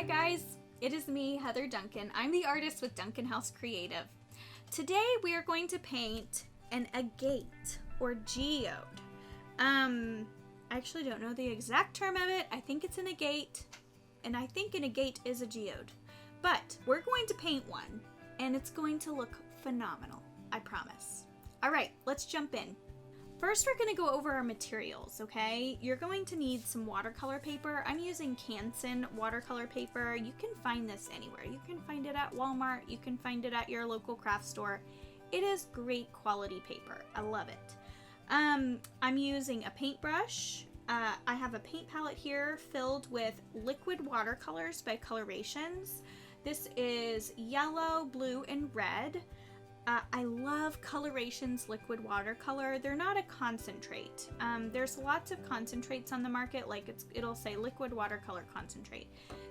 Hi guys, it is me, Heather Duncan. I'm the artist with Duncan House Creative. Today we are going to paint an agate or geode. I actually don't know the exact term of it. I think it's an agate, and I think an agate is a geode. But we're going to paint one, and it's going to look phenomenal, I promise. All right, let's jump in. First, we're going to go over our materials, okay? You're going to need some watercolor paper. I'm using Canson watercolor paper. You can find this anywhere. You can find it at Walmart. You can find it at your local craft store. It is great quality paper. I love it. I'm using a paintbrush. I have a paint palette here filled with liquid watercolors by Colorations. This is yellow, blue, and red. I love Colorations liquid watercolor. They're not a concentrate. There's lots of concentrates on the market, like it'll say liquid watercolor concentrate.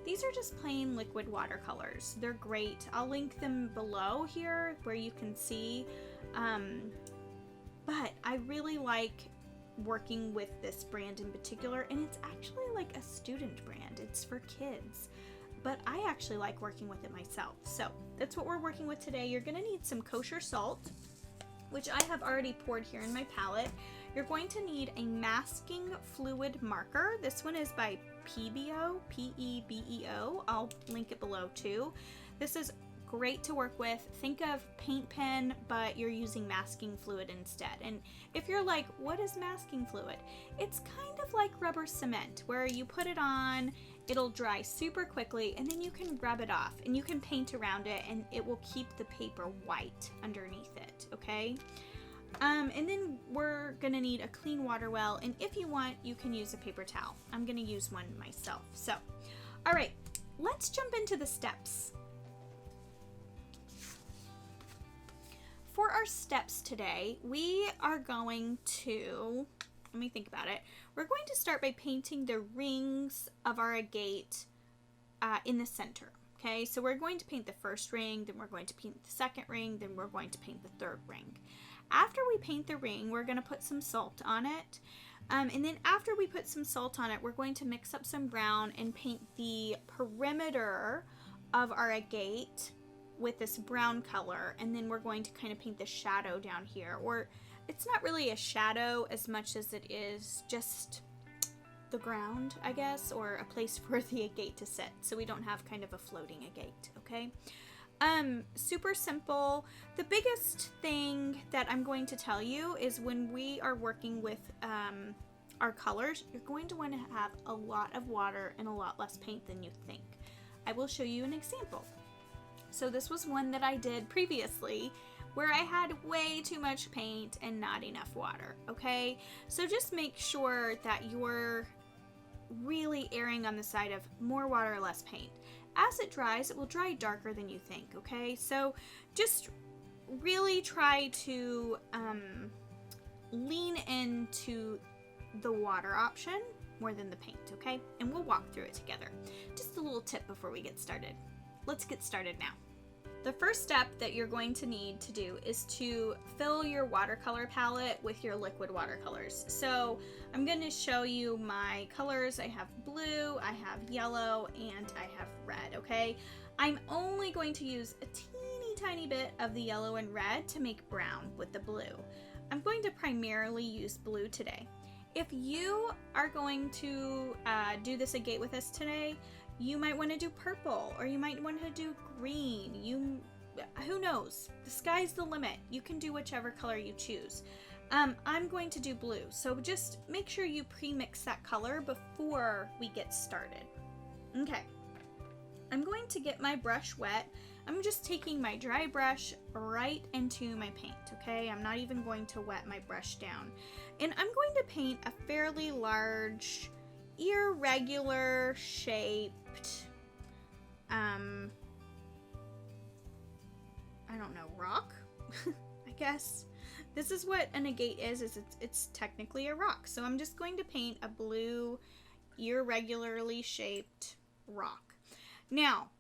These are just plain liquid watercolors. They're great. I'll link them below here where you can see. But I really like working with this brand in particular, and it's actually like a student brand. It's for kids. But I actually like working with it myself. So that's what we're working with today. You're gonna need some kosher salt, which I have already poured here in my palette. You're going to need a masking fluid marker. This one is by Pebeo, P-E-B-E-O. I'll link it below too. This is great to work with. Think of paint pen, but you're using masking fluid instead. And if you're like, what is masking fluid? It's kind of like rubber cement, where you put it on, it'll dry super quickly, and then you can rub it off and you can paint around it, and it will keep the paper white underneath it, okay? And then we're gonna need a clean water well, and if you want, you can use a paper towel. I'm gonna use one myself. So, all right, let's jump into the steps. For our steps today, we are going to, let me think about it. We're going to start by painting the rings of our agate in the center. Okay, so we're going to paint the first ring, then we're going to paint the second ring, then we're going to paint the third ring. After we paint the ring, we're going to put some salt on it. And then after we put some salt on it, we're going to mix up some brown and paint the perimeter of our agate with this brown color, and then we're going to kind of paint the shadow down here, or it's not really a shadow as much as it is just the ground, I guess, or a place for the agate to sit, so we don't have kind of a floating agate, okay? Super simple. The biggest thing that I'm going to tell you is when we are working with our colors, you're going to want to have a lot of water and a lot less paint than you think. I will show you an example. So this was one that I did previously where I had way too much paint and not enough water, okay? So just make sure that you're really erring on the side of more water, less paint. As it dries, it will dry darker than you think, okay? So just really try to lean into the water option more than the paint, okay? And we'll walk through it together. Just a little tip before we get started. Let's get started now. The first step that you're going to need to do is to fill your watercolor palette with your liquid watercolors. So I'm going to show you my colors. I have blue, I have yellow, and I have red, okay? I'm only going to use a teeny tiny bit of the yellow and red to make brown with the blue. I'm going to primarily use blue today. If you are going to do this agate with us today, you might want to do purple, or you might want to do green. Who knows? The sky's the limit. You can do whichever color you choose. I'm going to do blue, so just make sure you pre-mix that color before we get started. Okay, I'm going to get my brush wet. I'm just taking my dry brush right into my paint, okay? I'm not even going to wet my brush down. And I'm going to paint a fairly large, irregular shaped, I don't know, rock, I guess. This is what an agate is it's technically a rock. So I'm just going to paint a blue, irregularly shaped rock. Now,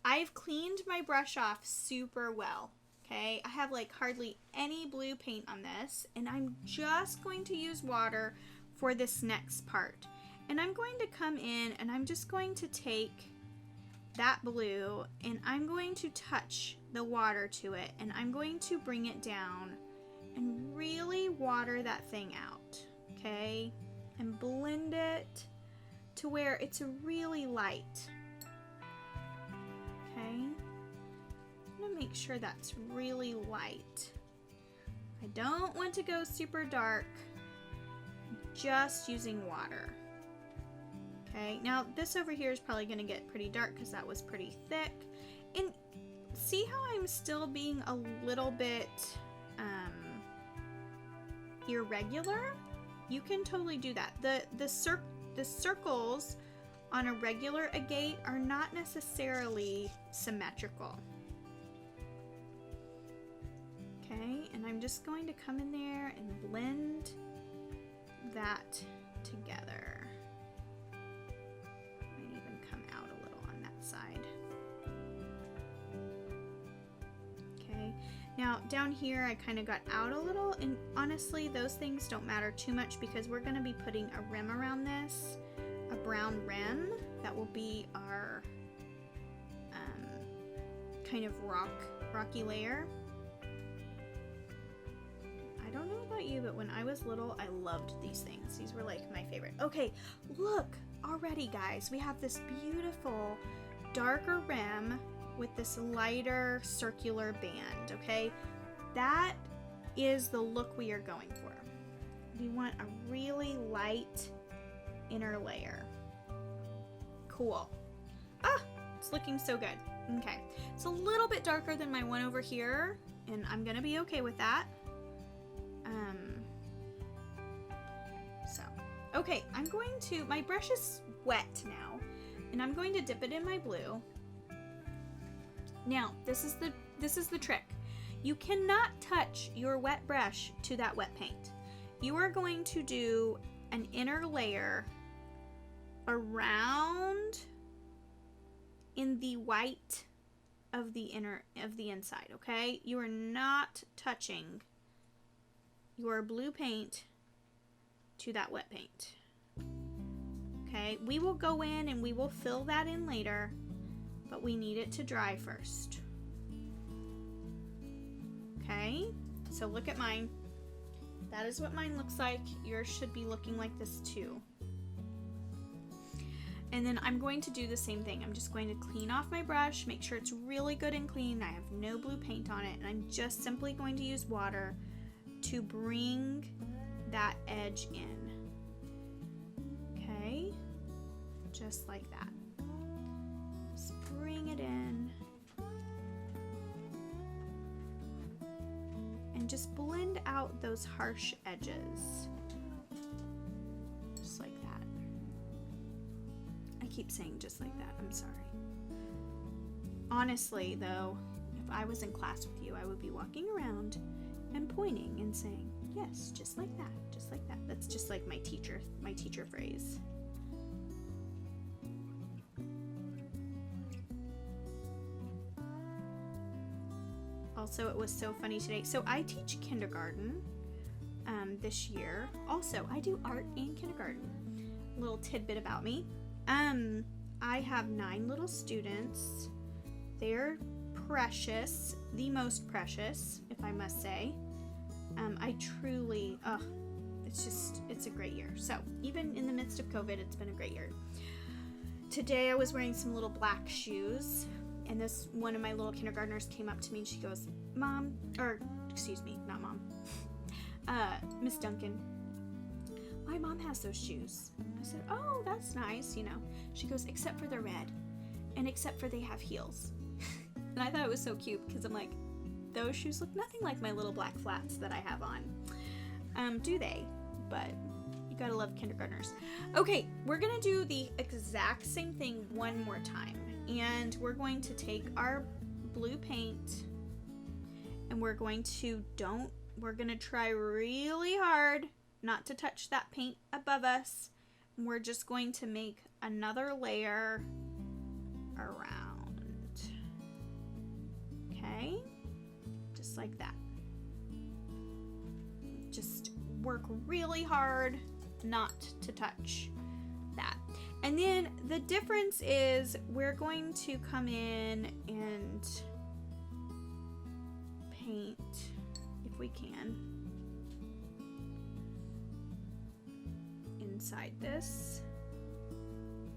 I've cleaned my brush off super well, okay? I have like hardly any blue paint on this, and I'm just going to use water for this next part. And I'm going to come in and I'm just going to take that blue, and I'm going to touch the water to it, and I'm going to bring it down and really water that thing out, okay? And blend it to where it's really light, okay? I'm gonna make sure that's really light. I don't want to go super dark, just using water. Okay, now this over here is probably going to get pretty dark because that was pretty thick. And see how I'm still being a little bit irregular? You can totally do that. The circles on a regular agate are not necessarily symmetrical. Okay, and I'm just going to come in there and blend that together. Might even come out a little on that side. Okay, now down here I kind of got out a little, and honestly those things don't matter too much because we're going to be putting a rim around this, a brown rim that will be our kind of rocky layer. I don't know about you, but when I was little, I loved these things. These were like my favorite. Okay, look, already guys, we have this beautiful darker rim with this lighter circular band, okay? That is the look we are going for. We want a really light inner layer. Cool. Ah, it's looking so good. Okay, it's a little bit darker than my one over here, and I'm gonna be okay with that. Okay, I'm going to, my brush is wet now, and I'm going to dip it in my blue. Now, this is the trick. You cannot touch your wet brush to that wet paint. You are going to do an inner layer around in the white of the inside, okay? You are not touching your blue paint to that wet paint. Okay, we will go in and we will fill that in later, but we need it to dry first. Okay, so look at mine. That is what mine looks like. Yours should be looking like this too. And then I'm going to do the same thing. I'm just going to clean off my brush, make sure it's really good and clean. I have no blue paint on it, and I'm just simply going to use water to bring that edge in. Okay, just like that. Just bring it in and just blend out those harsh edges, just like that. I keep saying just like that, I'm sorry. Honestly though, if I was in class with you, I would be walking around and pointing and saying, yes, just like that, just like that. That's just like my teacher phrase. Also, it was so funny today. So I teach kindergarten this year. Also, I do art in kindergarten. Little tidbit about me. I have 9 little students. They're precious, the most precious, if I must say. I truly, it's a great year. So even in the midst of COVID, it's been a great year. Today I was wearing some little black shoes, and this one of my little kindergartners came up to me and she goes, Mom, or excuse me, not Mom, Miss Duncan, my mom has those shoes. I said, oh, that's nice, you know. She goes, except for they're red, and except for they have heels. And I thought it was so cute because I'm like, those shoes look nothing like my little black flats that I have on. Do they? But you gotta love kindergartners. Okay, we're gonna do the exact same thing one more time. And we're going to take our blue paint and we're going to try really hard not to touch that paint above us. And we're just going to make another layer around. Okay? Just like that. Just work really hard not to touch that. And then the difference is we're going to come in and paint, if we can, inside this,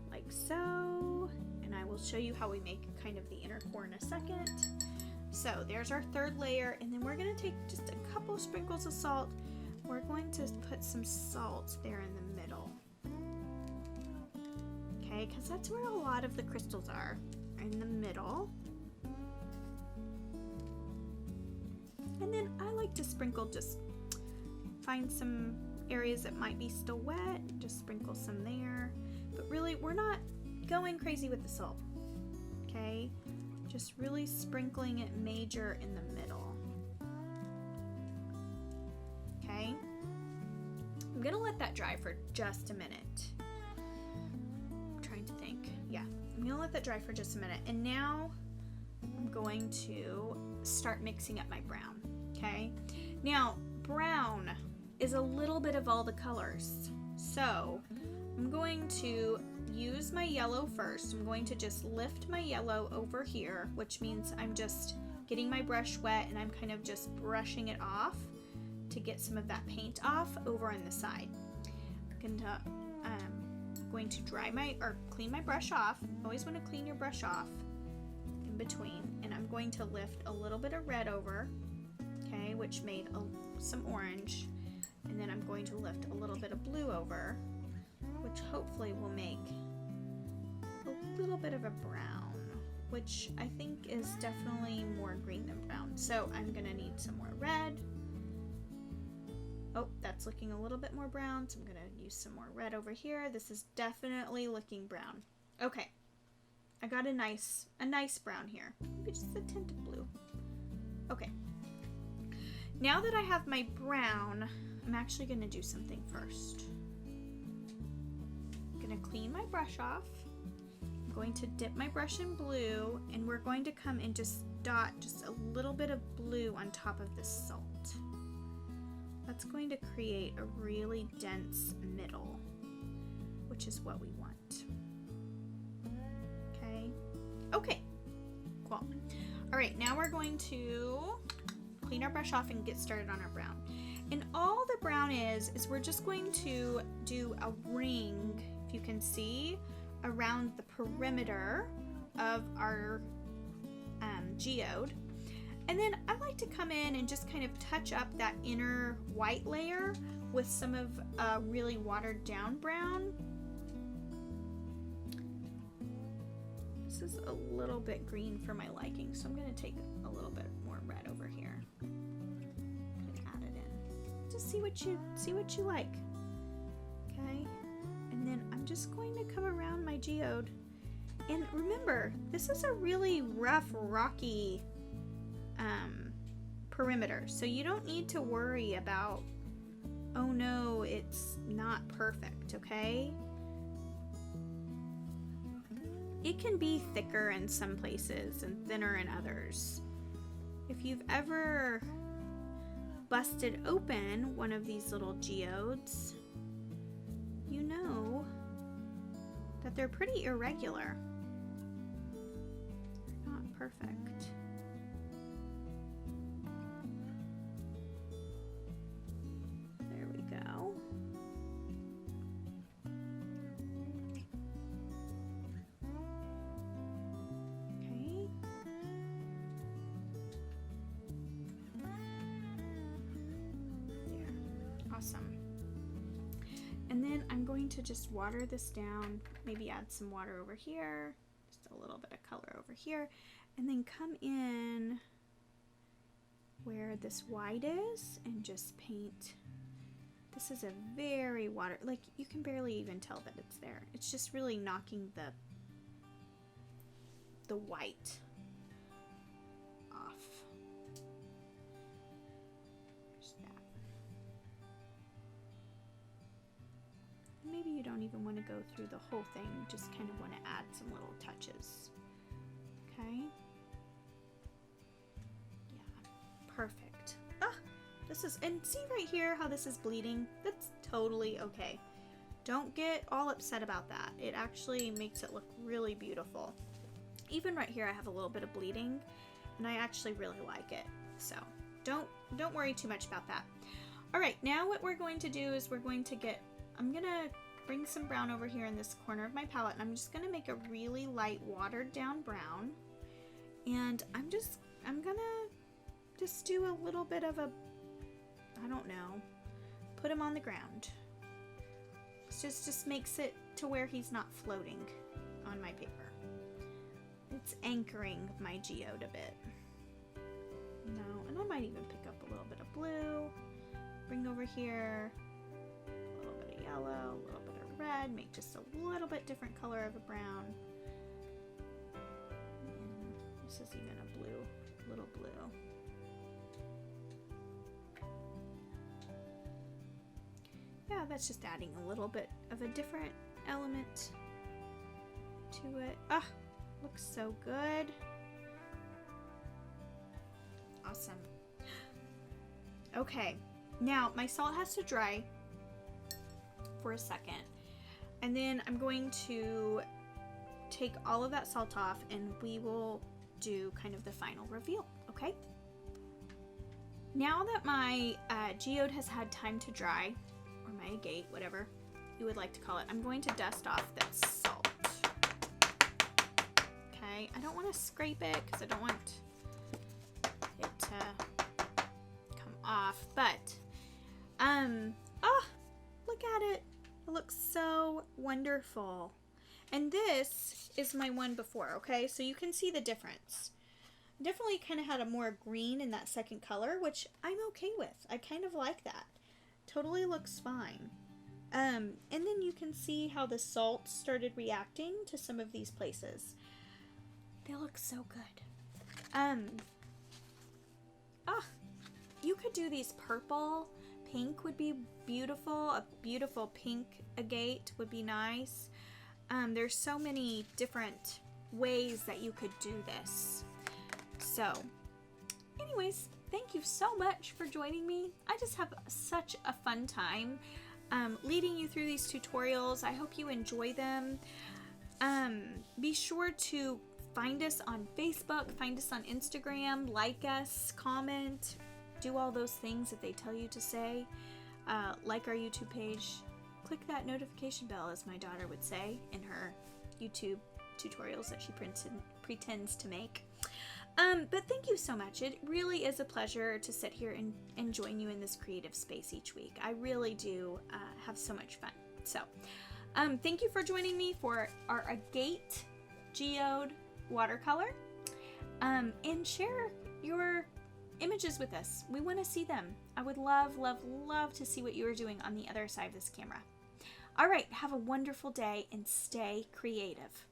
like so. And I will show you how we make kind of the inner core in a second. So there's our third layer, and then we're going to take just a couple sprinkles of salt. We're going to put some salt there in the middle. Okay, because that's where a lot of the crystals are, in the middle. And then I like to sprinkle, just find some areas that might be still wet, just sprinkle some there. But really, we're not going crazy with the salt, okay? Just really sprinkling it major in the middle. Okay? I'm gonna let that dry for just a minute. I'm trying to think. Yeah, I'm gonna let that dry for just a minute. And now I'm going to start mixing up my brown, okay? Now, brown is a little bit of all the colors. So I'm going to use my yellow first. I'm going to just lift my yellow over here, which means I'm just getting my brush wet and I'm kind of just brushing it off to get some of that paint off over on the side. I'm going to clean my brush off. Always want to clean your brush off in between. And I'm going to lift a little bit of red over, okay, which made some orange. And then I'm going to lift a little bit of blue over, which hopefully will make a little bit of a brown, which I think is definitely more green than brown. So I'm gonna need some more red. Oh, that's looking a little bit more brown, so I'm gonna use some more red over here. This is definitely looking brown. Okay, I got a nice brown here. Maybe just a tint of blue. Okay, now that I have my brown, I'm actually gonna do something first. I'm gonna clean my brush off. I'm going to dip my brush in blue, and we're going to come and just dot just a little bit of blue on top of the salt. That's going to create a really dense middle, which is what we want. Okay, cool. All right, now we're going to clean our brush off and get started on our brown. And all the brown is we're just going to do a ring, if you can see, around the perimeter of our geode. And then I like to come in and just kind of touch up that inner white layer with some of really watered down brown. This is a little bit green for my liking, so I'm going to take a little bit more red over here and add it in. Just see what you like. Okay? And then I'm just going to come around my geode. And remember, this is a really rough, rocky perimeter, so you don't need to worry about, oh no, it's not perfect, okay? It can be thicker in some places and thinner in others. If you've ever busted open one of these little geodes, you know that they're pretty irregular. They're not perfect. There we go. Okay. There. Awesome. And then I'm going to just water this down, maybe add some water over here, just a little bit of color over here, and then come in where this white is and just paint. This is a very like you can barely even tell that it's there. It's just really knocking the white off. There's that. Maybe you don't even want to go through the whole thing, you just kind of want to add some little touches. Okay? Yeah, perfect. Ah, this is, and see right here how this is bleeding? That's totally okay. Don't get all upset about that. It actually makes it look really beautiful. Even right here I have a little bit of bleeding, and I actually really like it. So don't worry too much about that. Alright, now what we're going to do is I'm gonna bring some brown over here in this corner of my palette, and I'm just gonna make a really light watered down brown. And I'm gonna just do a little bit of a, I don't know, put him on the ground. It just makes it to where he's not floating on my paper. It's anchoring my geode a bit. No, and I might even pick up a little bit of blue, bring over here, a little bit of yellow, a little bit of red, make just a little bit different color of a brown. And this is even a blue, little blue. Yeah, that's just adding a little bit of a different element to it. Ah, looks so good. Awesome. Okay, now my salt has to dry for a second, and then I'm going to take all of that salt off and we will do kind of the final reveal, okay? Now that my geode has had time to dry, or my agate, whatever you would like to call it, I'm going to dust off that salt. Okay, I don't want to scrape it because I don't want it to come off, but oh, look at it. It looks so wonderful. And this is my one before, okay? So you can see the difference. Definitely kind of had a more green in that second color, which I'm okay with. I kind of like that. Totally looks fine. And then you can see how the salt started reacting to some of these places. They look so good. You could do these purple. Pink would be beautiful. A beautiful pink agate would be nice. There's so many different ways that you could do this. So, anyways, thank you so much for joining me. I just have such a fun time leading you through these tutorials. I hope you enjoy them. Be sure to find us on Facebook, find us on Instagram, like us, comment, do all those things that they tell you to say. Like our YouTube page, click that notification bell, as my daughter would say in her YouTube tutorials that she pretends to make. But thank you so much. It really is a pleasure to sit here and join you in this creative space each week. I really do have so much fun. So, thank you for joining me for our Agate Geode watercolor. And share your images with us. We want to see them. I would love, love, love to see what you are doing on the other side of this camera. All right, have a wonderful day and stay creative.